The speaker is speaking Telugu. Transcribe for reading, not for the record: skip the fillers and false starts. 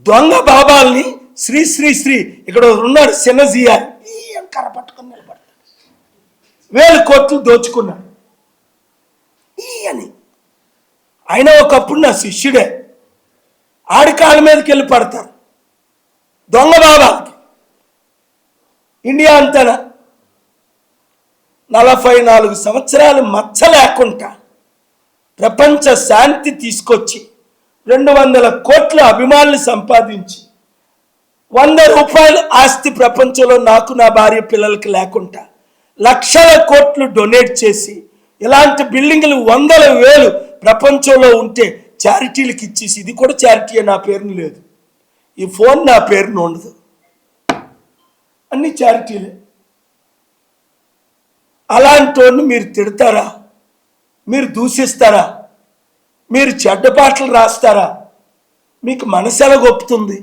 దొంగ బాబాల్ని శ్రీ శ్రీ శ్రీ ఇక్కడ ఉన్నాడు సినజియా కర్ర పట్టుకొని నిలబడతాడు. 1000 కోట్లు దోచుకున్నాడు అని. ఆయన ఒకప్పుడు నా శిష్యుడే. ఆడి కాళ్ళ మీదకి వెళ్ళి పడతారు దొంగ బాబాకి. ఇండియా అంతా 44 సంవత్సరాలు మచ్చ లేకుండా ప్రపంచ శాంతి తీసుకొచ్చి 200 కోట్ల అభిమానులు సంపాదించి 100 రూపాయల ఆస్తి ప్రపంచంలో నాకు నా భార్య పిల్లలకి లేకుండా లక్షల కోట్లు డొనేట్ చేసి ఇలాంటి బిల్డింగ్లు 100,000 ప్రపంచంలో ఉంటే చారిటీలకు ఇచ్చేసి, ఇది కూడా చారిటీ నా పేరును లేదు, ఈ ఫోన్ నా పేరును ఉండదు, అన్ని చారిటీలే. అలాంటి వాడిని మీరు తిడతారా? మీరు దూషిస్తారా? మీరు చెడ్డ పాటలు రాస్తారా? మీకు మనసు ఎలా గొప్పుతుంది?